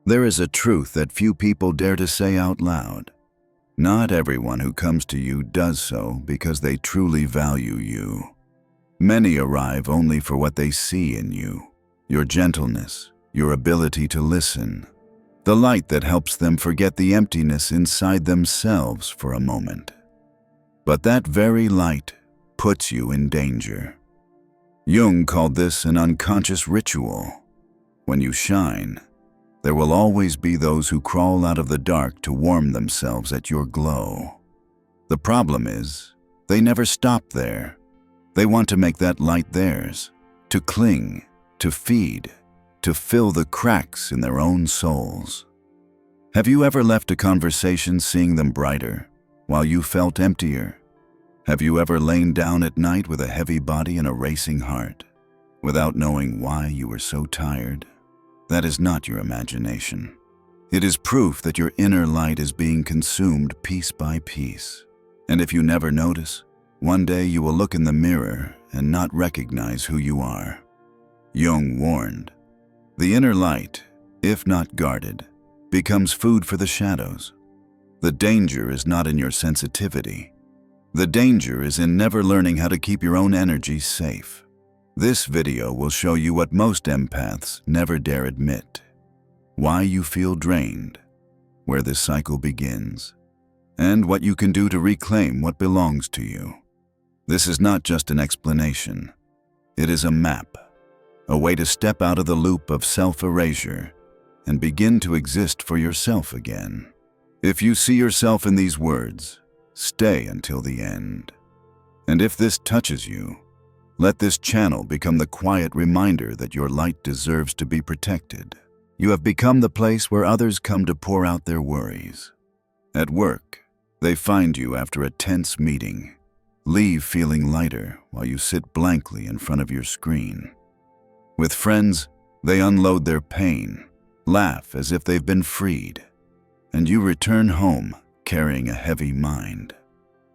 There is a truth that few people dare to say out loud. Not everyone who comes to you does so because they truly value you. Many arrive only for what they see in you, your gentleness, your ability to listen, the light that helps them forget the emptiness inside themselves for a moment. But that very light puts you in danger. Jung called this an unconscious ritual. When you shine, there will always be those who crawl out of the dark to warm themselves at your glow. The problem is, they never stop there. They want to make that light theirs, to cling, to feed, to fill the cracks in their own souls. Have you ever left a conversation seeing them brighter, while you felt emptier? Have you ever lain down at night with a heavy body and a racing heart, without knowing why you were so tired? That is not your imagination. It is proof that your inner light is being consumed piece by piece. And if you never notice, one day you will look in the mirror and not recognize who you are. Jung warned, the inner light, if not guarded, becomes food for the shadows. The danger is not in your sensitivity. The danger is in never learning how to keep your own energy safe. This video will show you what most empaths never dare admit, why you feel drained, where this cycle begins, and what you can do to reclaim what belongs to you. This is not just an explanation. It is a map, a way to step out of the loop of self-erasure and begin to exist for yourself again. If you see yourself in these words, stay until the end. And if this touches you, let this channel become the quiet reminder that your light deserves to be protected. You have become the place where others come to pour out their worries. At work, they find you after a tense meeting. Leave feeling lighter while you sit blankly in front of your screen. With friends, they unload their pain, laugh as if they've been freed, and you return home carrying a heavy mind.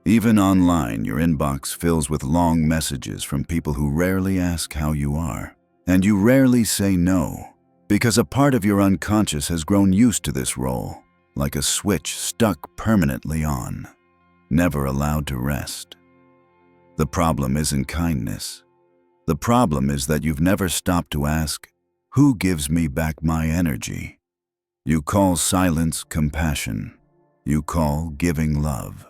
Even online, your inbox fills with long messages from people who rarely ask how you are. And you rarely say no, because a part of your unconscious has grown used to this role, like a switch stuck permanently on, never allowed to rest. The problem isn't kindness. The problem is that you've never stopped to ask, who gives me back my energy? You call silence compassion. You call giving love.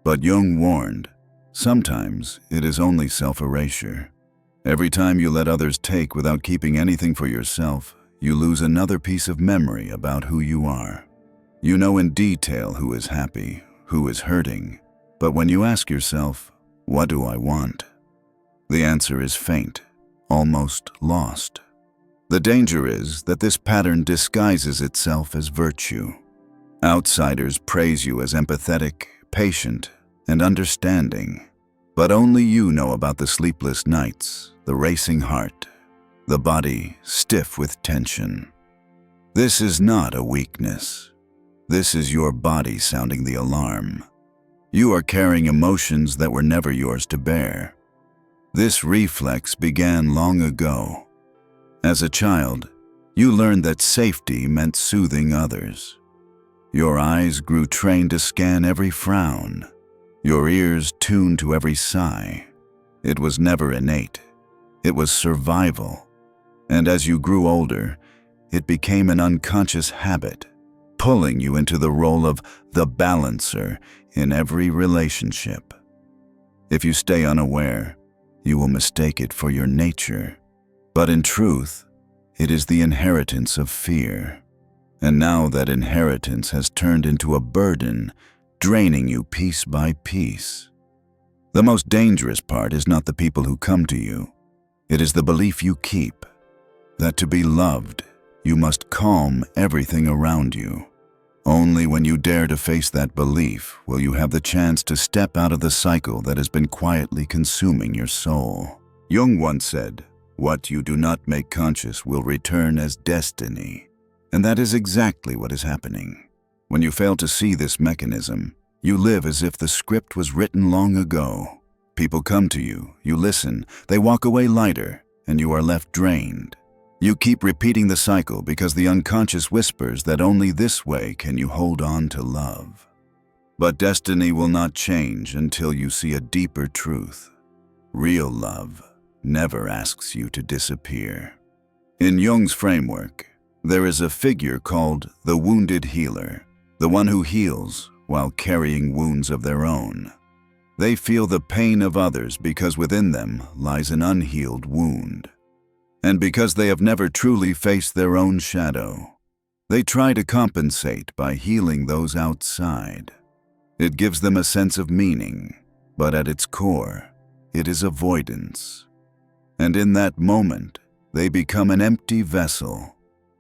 But Jung warned, sometimes it is only self-erasure. Every time you let others take without keeping anything for yourself, you lose another piece of memory about who you are. You know in detail who is happy, who is hurting, but when you ask yourself, what do I want? The answer is faint, almost lost. The danger is that this pattern disguises itself as virtue. Outsiders praise you as empathetic, patient, and understanding, but only you know about the sleepless nights, the racing heart, the body stiff with tension. This is not a weakness. This is your body sounding the alarm. You are carrying emotions that were never yours to bear. This reflex began long ago. As a child, you learned that safety meant soothing others. Your eyes grew trained to scan every frown. Your ears tuned to every sigh. It was never innate. It was survival. And as you grew older, it became an unconscious habit, pulling you into the role of the balancer in every relationship. If you stay unaware, you will mistake it for your nature. But in truth, it is the inheritance of fear. And now that inheritance has turned into a burden, draining you piece by piece. The most dangerous part is not the people who come to you. It is the belief you keep, that to be loved, you must calm everything around you. Only when you dare to face that belief will you have the chance to step out of the cycle that has been quietly consuming your soul. Jung once said, "What you do not make conscious will return as destiny." And that is exactly what is happening. When you fail to see this mechanism, you live as if the script was written long ago. People come to you, you listen, they walk away lighter, and you are left drained. You keep repeating the cycle because the unconscious whispers that only this way can you hold on to love. But destiny will not change until you see a deeper truth. Real love never asks you to disappear. In Jung's framework, there is a figure called the wounded healer, the one who heals while carrying wounds of their own. They feel the pain of others because within them lies an unhealed wound. And because they have never truly faced their own shadow, they try to compensate by healing those outside. It gives them a sense of meaning, but at its core, it is avoidance. And in that moment, they become an empty vessel,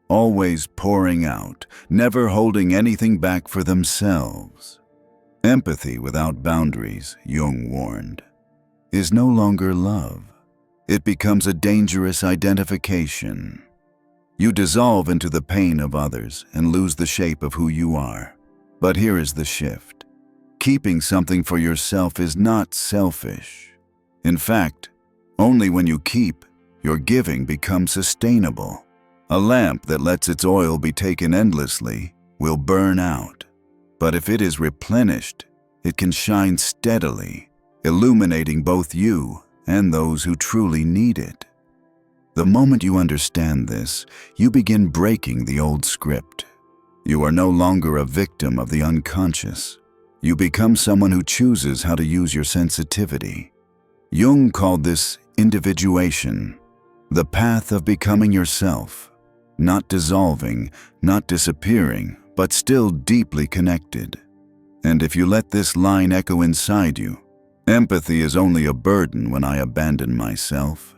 always pouring out, never holding anything back for themselves. Empathy without boundaries, Jung warned, is no longer love. It becomes a dangerous identification. You dissolve into the pain of others and lose the shape of who you are. But here is the shift. Keeping something for yourself is not selfish. In fact, only when you keep, your giving becomes sustainable. A lamp that lets its oil be taken endlessly will burn out. But if it is replenished, it can shine steadily, illuminating both you and those who truly need it. The moment you understand this, you begin breaking the old script. You are no longer a victim of the unconscious. You become someone who chooses how to use your sensitivity. Jung called this individuation, the path of becoming yourself, not dissolving, not disappearing, but still deeply connected. And if you let this line echo inside you, empathy is only a burden when I abandon myself,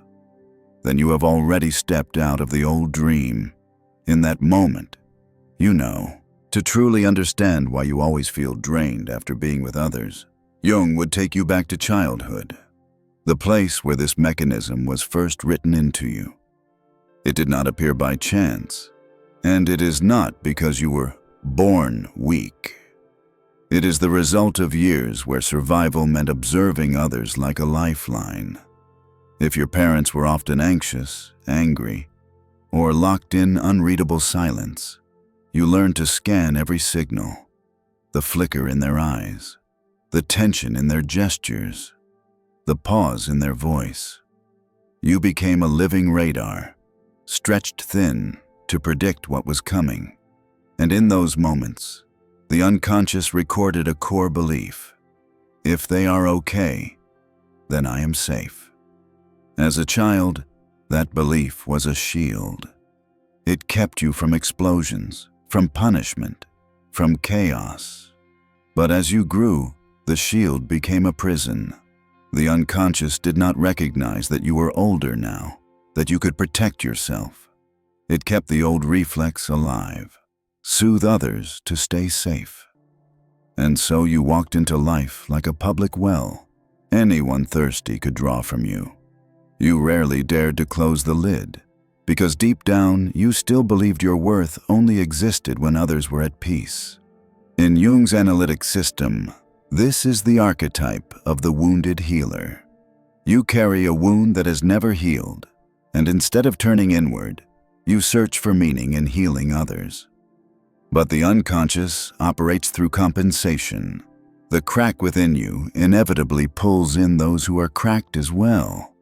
then you have already stepped out of the old dream. In that moment, you know, to truly understand why you always feel drained after being with others, Jung would take you back to childhood, the place where this mechanism was first written into you. It did not appear by chance, and it is not because you were born weak. It is the result of years where survival meant observing others like a lifeline. If your parents were often anxious, angry, or locked in unreadable silence, you learned to scan every signal, the flicker in their eyes, the tension in their gestures, the pause in their voice. You became a living radar, stretched thin to predict what was coming. And in those moments, the unconscious recorded a core belief. If they are okay, then I am safe. As a child, that belief was a shield. It kept you from explosions, from punishment, from chaos. But as you grew, the shield became a prison. The unconscious did not recognize that you were older now, that you could protect yourself. It kept the old reflex alive. Soothe others to stay safe. And so you walked into life like a public well. Anyone thirsty could draw from you. You rarely dared to close the lid, because deep down you still believed your worth only existed when others were at peace. In Jung's analytic system, this is the archetype of the wounded healer. You carry a wound that has never healed, and instead of turning inward, you search for meaning in healing others. But the unconscious operates through compensation. The crack within you inevitably pulls in those who are cracked as well.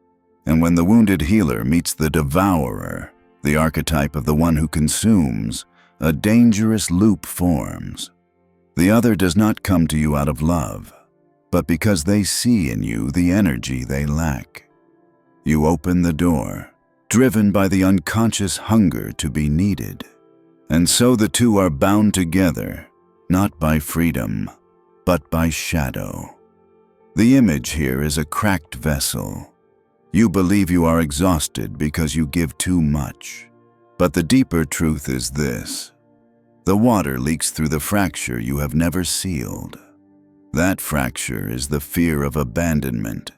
And when the wounded healer meets the devourer, the archetype of the one who consumes, a dangerous loop forms. The other does not come to you out of love, but because they see in you the energy they lack. You open the door, driven by the unconscious hunger to be needed. And so the two are bound together, not by freedom, but by shadow. The image here is a cracked vessel. You believe you are exhausted because you give too much. But the deeper truth is this: the water leaks through the fracture you have never sealed. That fracture is the fear of abandonment,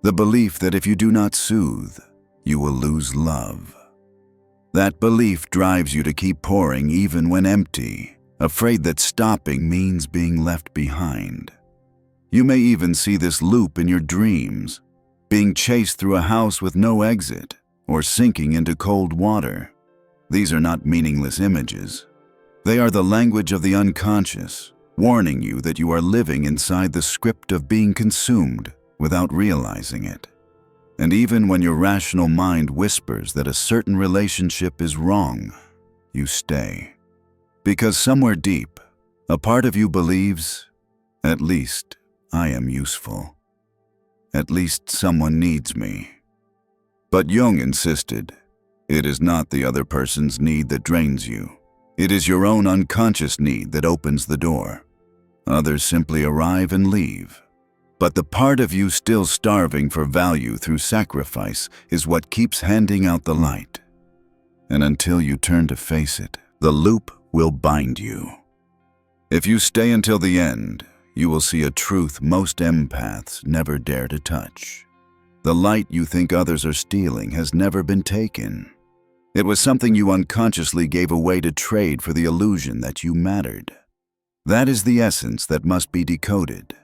the belief that if you do not soothe, you will lose love. That belief drives you to keep pouring even when empty, afraid that stopping means being left behind. You may even see this loop in your dreams, being chased through a house with no exit, or sinking into cold water. These are not meaningless images. They are the language of the unconscious, warning you that you are living inside the script of being consumed without realizing it. And even when your rational mind whispers that a certain relationship is wrong, you stay. Because somewhere deep, a part of you believes, at least I am useful. At least someone needs me. But Jung insisted, it is not the other person's need that drains you. It is your own unconscious need that opens the door. Others simply arrive and leave. But the part of you still starving for value through sacrifice is what keeps handing out the light. And until you turn to face it, the loop will bind you. If you stay until the end, you will see a truth most empaths never dare to touch. The light you think others are stealing has never been taken. It was something you unconsciously gave away to trade for the illusion that you mattered. That is the essence that must be decoded.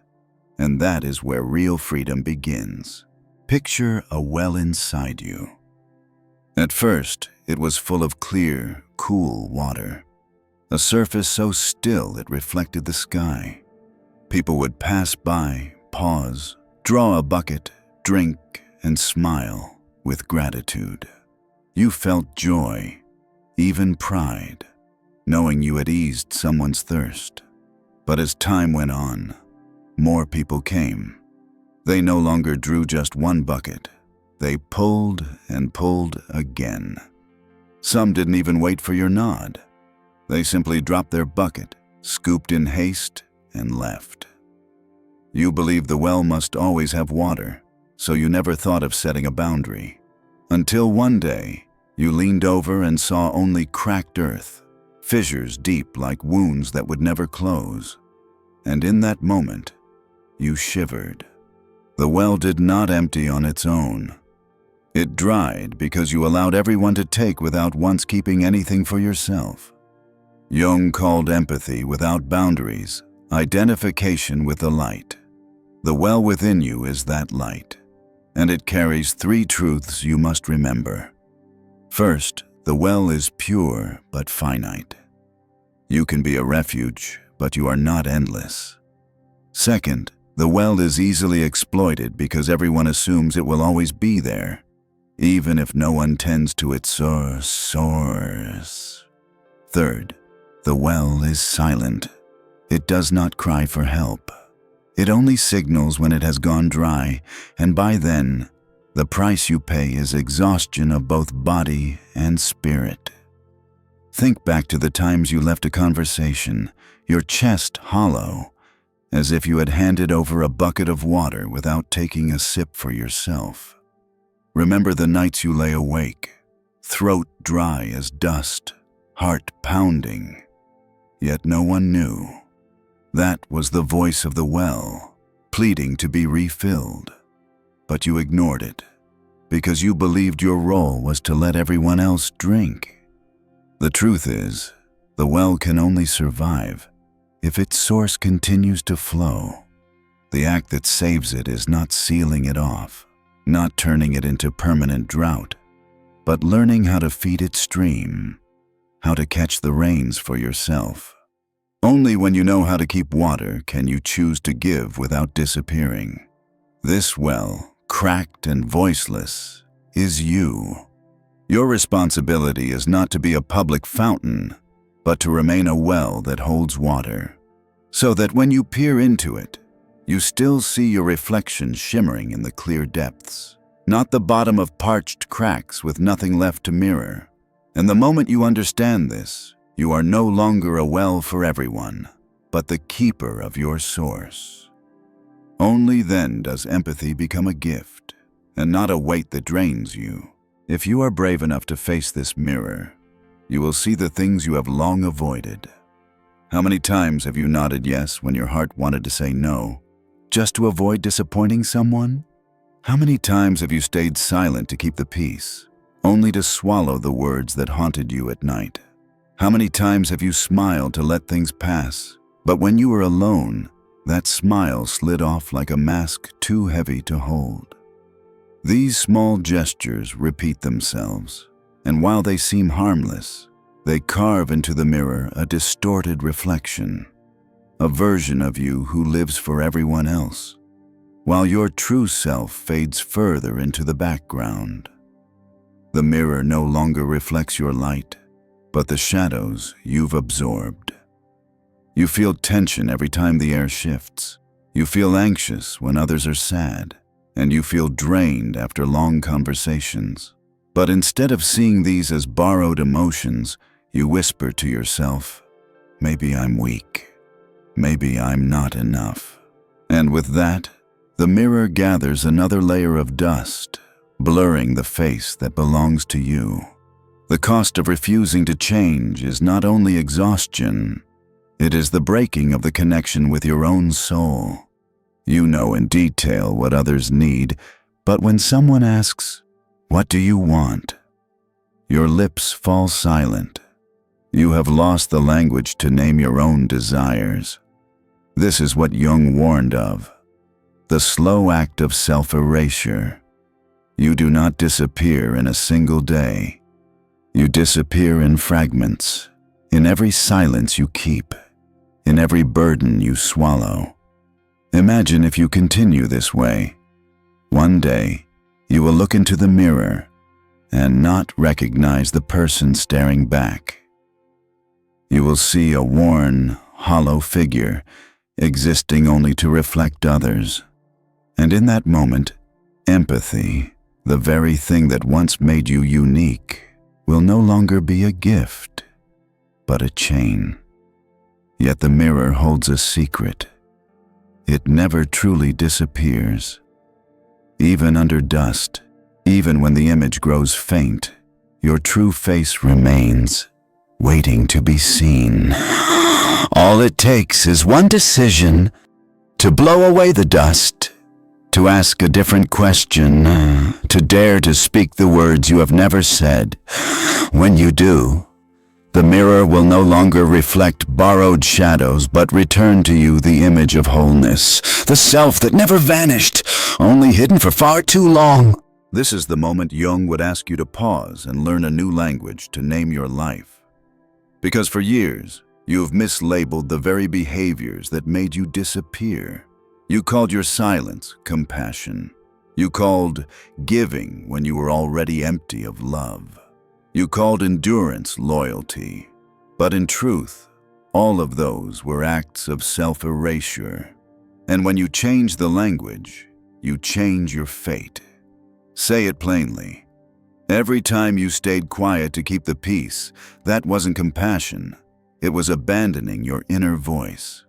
And that is where real freedom begins. Picture a well inside you. At first, it was full of clear, cool water. A surface so still it reflected the sky. People would pass by, pause, draw a bucket, drink, and smile with gratitude. You felt joy, even pride, knowing you had eased someone's thirst. But as time went on, more people came. They no longer drew just one bucket. They pulled and pulled again. Some didn't even wait for your nod. They simply dropped their bucket, scooped in haste, and left. You believed the well must always have water, so you never thought of setting a boundary. Until one day, you leaned over and saw only cracked earth, fissures deep like wounds that would never close. And in that moment, you shivered. The well did not empty on its own. It dried because you allowed everyone to take without once keeping anything for yourself. Jung called empathy without boundaries, identification with the light. The well within you is that light, and it carries 3 truths you must remember. First, the well is pure but finite. You can be a refuge, but you are not endless. Second, the well is easily exploited because everyone assumes it will always be there, even if no one tends to its source. Third, the well is silent. It does not cry for help. It only signals when it has gone dry, and by then, the price you pay is exhaustion of both body and spirit. Think back to the times you left a conversation, your chest hollow, as if you had handed over a bucket of water without taking a sip for yourself. Remember the nights you lay awake, throat dry as dust, heart pounding, yet no one knew. That was the voice of the well, pleading to be refilled. But you ignored it, because you believed your role was to let everyone else drink. The truth is, the well can only survive if its source continues to flow. The act that saves it is not sealing it off, not turning it into permanent drought, but learning how to feed its stream, how to catch the rains for yourself. Only when you know how to keep water can you choose to give without disappearing. This well, cracked and voiceless, is you. Your responsibility is not to be a public fountain, but to remain a well that holds water, so that when you peer into it, you still see your reflection shimmering in the clear depths, not the bottom of parched cracks with nothing left to mirror. And the moment you understand this, you are no longer a well for everyone, but the keeper of your source. Only then does empathy become a gift, and not a weight that drains you. If you are brave enough to face this mirror, you will see the things you have long avoided. How many times have you nodded yes when your heart wanted to say no, just to avoid disappointing someone? How many times have you stayed silent to keep the peace, only to swallow the words that haunted you at night? How many times have you smiled to let things pass, but when you were alone, that smile slid off like a mask too heavy to hold? These small gestures repeat themselves, and while they seem harmless, they carve into the mirror a distorted reflection, a version of you who lives for everyone else, while your true self fades further into the background. The mirror no longer reflects your light, but the shadows you've absorbed. You feel tension every time the air shifts. You feel anxious when others are sad, and you feel drained after long conversations. But instead of seeing these as borrowed emotions, you whisper to yourself, "Maybe I'm weak. Maybe I'm not enough." And with that, the mirror gathers another layer of dust, blurring the face that belongs to you. The cost of refusing to change is not only exhaustion, it is the breaking of the connection with your own soul. You know in detail what others need, but when someone asks, "What do you want?" your lips fall silent. You have lost the language to name your own desires. This is what Jung warned of, the slow act of self-erasure. You do not disappear in a single day. You disappear in fragments, in every silence you keep, in every burden you swallow. Imagine if you continue this way. One day, you will look into the mirror and not recognize the person staring back. You will see a worn, hollow figure existing only to reflect others. And in that moment, empathy, the very thing that once made you unique, will no longer be a gift, but a chain. Yet the mirror holds a secret. It never truly disappears. Even under dust, even when the image grows faint, your true face remains, waiting to be seen. All it takes is one decision to blow away the dust, to ask a different question, to dare to speak the words you have never said. When you do, the mirror will no longer reflect borrowed shadows, but return to you the image of wholeness, the self that never vanished, only hidden for far too long. This is the moment Jung would ask you to pause and learn a new language to name your life. Because for years, you have mislabeled the very behaviors that made you disappear. You called your silence compassion. You called giving when you were already empty of love. You called endurance loyalty. But in truth, all of those were acts of self-erasure. And when you change the language, you change your fate. Say it plainly. Every time you stayed quiet to keep the peace, that wasn't compassion. It was abandoning your inner voice.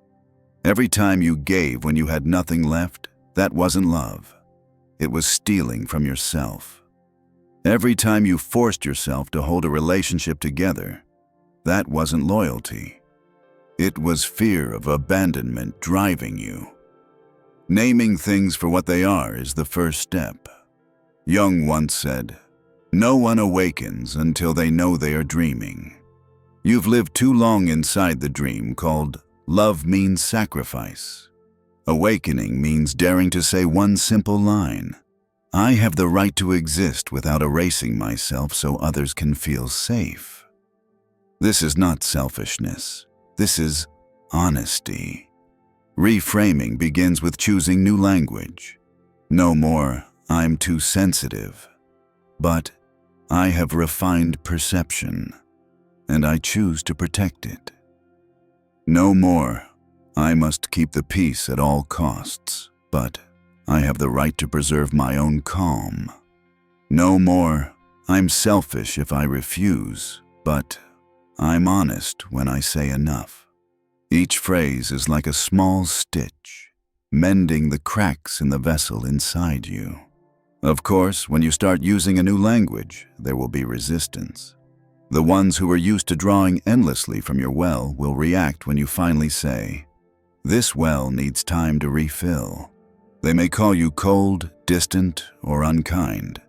Every time you gave when you had nothing left, that wasn't love. It was stealing from yourself. Every time you forced yourself to hold a relationship together, that wasn't loyalty. It was fear of abandonment driving you. Naming things for what they are is the first step. Jung once said, "No one awakens until they know they are dreaming." You've lived too long inside the dream called love means sacrifice. Awakening means daring to say one simple line. I have the right to exist without erasing myself so others can feel safe. This is not selfishness. This is honesty. Reframing begins with choosing new language. No more, I'm too sensitive, but I have refined perception, and I choose to protect it. No more, I must keep the peace at all costs, but I have the right to preserve my own calm. No more, I'm selfish if I refuse, but I'm honest when I say enough. Each phrase is like a small stitch, mending the cracks in the vessel inside you. Of course, when you start using a new language, there will be resistance. The ones who are used to drawing endlessly from your well will react when you finally say, "This well needs time to refill." They may call you cold, distant, or unkind.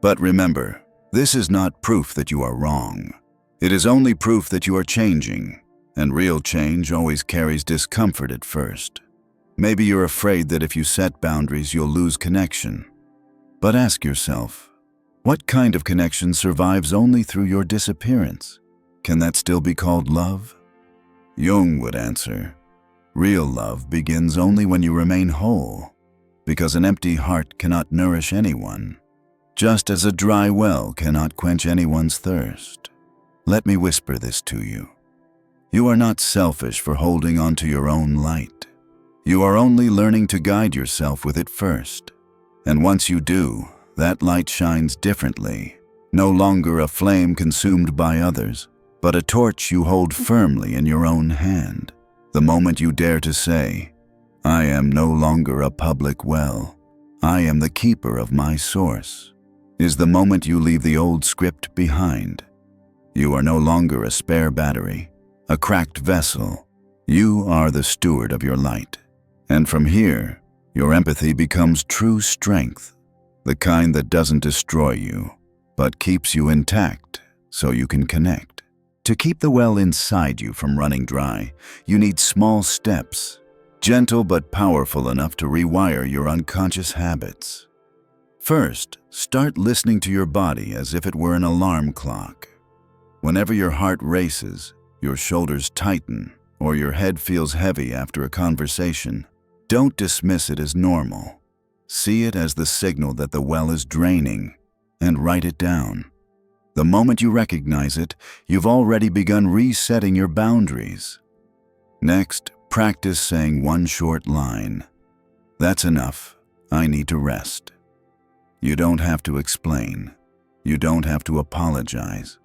But remember, this is not proof that you are wrong. It is only proof that you are changing, and real change always carries discomfort at first. Maybe you're afraid that if you set boundaries, you'll lose connection. But ask yourself, what kind of connection survives only through your disappearance? Can that still be called love? Jung would answer, real love begins only when you remain whole, because an empty heart cannot nourish anyone, just as a dry well cannot quench anyone's thirst. Let me whisper this to you. You are not selfish for holding on to your own light. You are only learning to guide yourself with it first. And once you do, that light shines differently, no longer a flame consumed by others, but a torch you hold firmly in your own hand. The moment you dare to say, I am no longer a public well, I am the keeper of my source, is the moment you leave the old script behind. You are no longer a spare battery, a cracked vessel. You are the steward of your light. And from here, your empathy becomes true strength, the kind that doesn't destroy you, but keeps you intact so you can connect. To keep the well inside you from running dry, you need small steps, gentle but powerful enough to rewire your unconscious habits. First, start listening to your body as if it were an alarm clock. Whenever your heart races, your shoulders tighten, or your head feels heavy after a conversation, don't dismiss it as normal. See it as the signal that the well is draining, and write it down. The moment you recognize it, you've already begun resetting your boundaries. Next, practice saying one short line. That's enough. I need to rest. You don't have to explain. You don't have to apologize.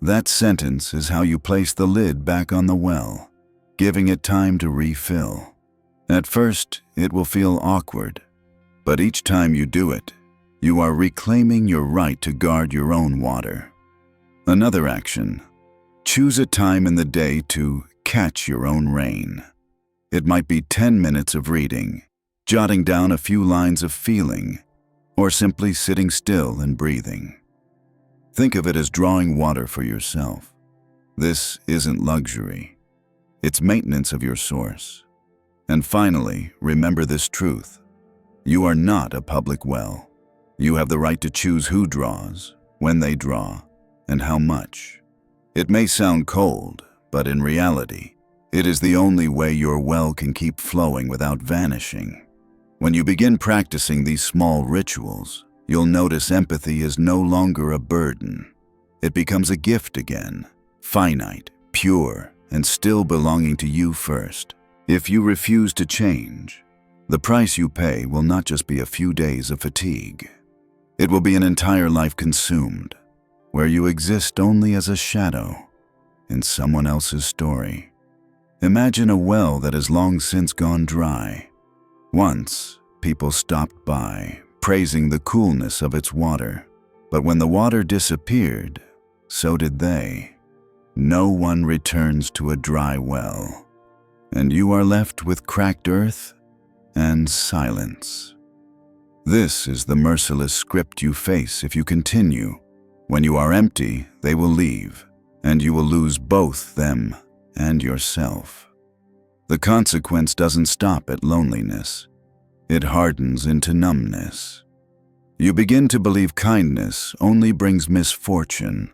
That sentence is how you place the lid back on the well, giving it time to refill. At first, it will feel awkward, but each time you do it, you are reclaiming your right to guard your own water. Another action. Choose a time in the day to catch your own rain. It might be 10 minutes of reading, jotting down a few lines of feeling, or simply sitting still and breathing. Think of it as drawing water for yourself. This isn't luxury. It's maintenance of your source. And finally, remember this truth. You are not a public well. You have the right to choose who draws, when they draw, and how much. It may sound cold, but in reality, it is the only way your well can keep flowing without vanishing. When you begin practicing these small rituals, you'll notice empathy is no longer a burden. It becomes a gift again, finite, pure, and still belonging to you first. If you refuse to change, the price you pay will not just be a few days of fatigue. It will be an entire life consumed, where you exist only as a shadow in someone else's story. Imagine a well that has long since gone dry. Once, people stopped by, praising the coolness of its water. But when the water disappeared, so did they. No one returns to a dry well, and you are left with cracked earth and silence. This is the merciless script you face if you continue. When you are empty, they will leave, and you will lose both them and yourself. The consequence doesn't stop at loneliness. It hardens into numbness. You begin to believe kindness only brings misfortune,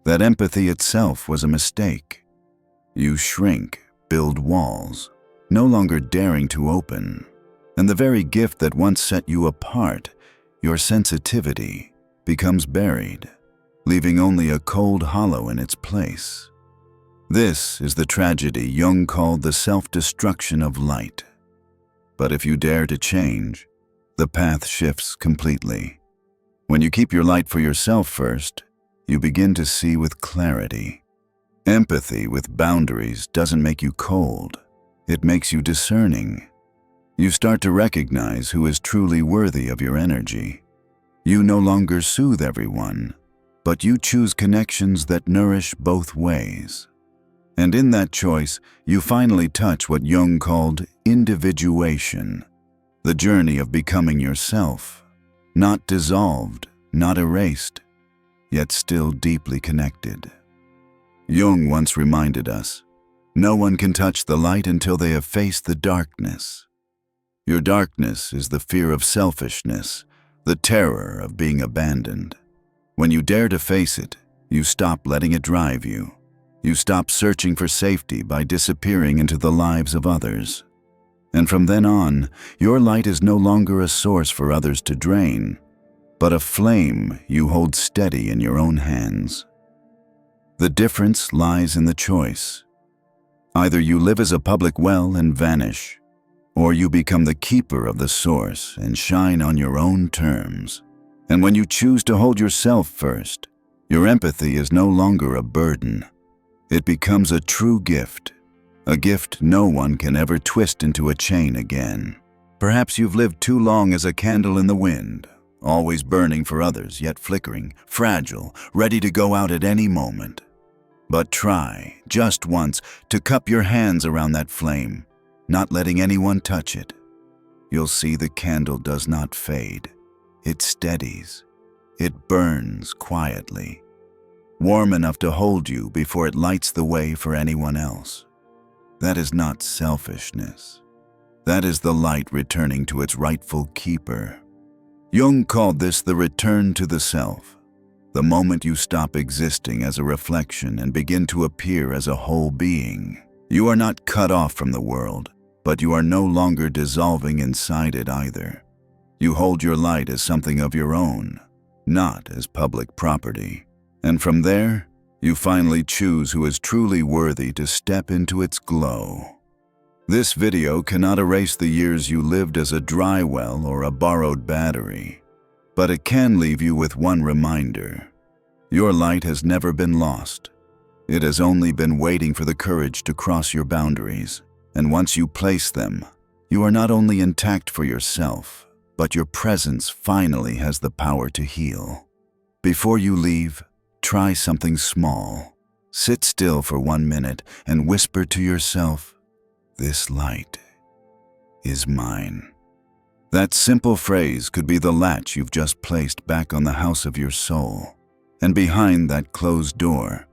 that empathy itself was a mistake. You shrink, build walls, no longer daring to open. And the very gift that once set you apart, your sensitivity, becomes buried, leaving only a cold hollow in its place. This is the tragedy Jung called the self-destruction of light. But if you dare to change, the path shifts completely. When you keep your light for yourself first, you begin to see with clarity. Empathy with boundaries doesn't make you cold. It makes you discerning. You start to recognize who is truly worthy of your energy. You no longer soothe everyone, but you choose connections that nourish both ways. And in that choice, you finally touch what Jung called individuation, the journey of becoming yourself, not dissolved, not erased, yet still deeply connected. Jung once reminded us, no one can touch the light until they have faced the darkness. Your darkness is the fear of selfishness, the terror of being abandoned. When you dare to face it, you stop letting it drive you. You stop searching for safety by disappearing into the lives of others. And from then on, your light is no longer a source for others to drain, but a flame you hold steady in your own hands. The difference lies in the choice. Either you live as a public well and vanish, or you become the keeper of the source and shine on your own terms. And when you choose to hold yourself first, your empathy is no longer a burden. It becomes a true gift, a gift no one can ever twist into a chain again. Perhaps you've lived too long as a candle in the wind, always burning for others, yet flickering, fragile, ready to go out at any moment. But try, just once, to cup your hands around that flame, not letting anyone touch it. You'll see the candle does not fade. It steadies. It burns quietly, warm enough to hold you before it lights the way for anyone else. That is not selfishness. That is the light returning to its rightful keeper. Jung called this the return to the self, the moment you stop existing as a reflection and begin to appear as a whole being. You are not cut off from the world, but you are no longer dissolving inside it either. You hold your light as something of your own, not as public property. And from there, you finally choose who is truly worthy to step into its glow. This video cannot erase the years you lived as a dry well or a borrowed battery, but it can leave you with one reminder. Your light has never been lost. It has only been waiting for the courage to cross your boundaries. And once you place them, you are not only intact for yourself, but your presence finally has the power to heal. Before you leave, try something small. Sit still for 1 minute and whisper to yourself, "This light is mine." That simple phrase could be the latch you've just placed back on the house of your soul. And behind that closed door,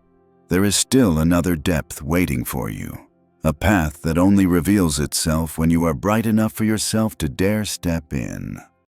there is still another depth waiting for you. A path that only reveals itself when you are bright enough for yourself to dare step in.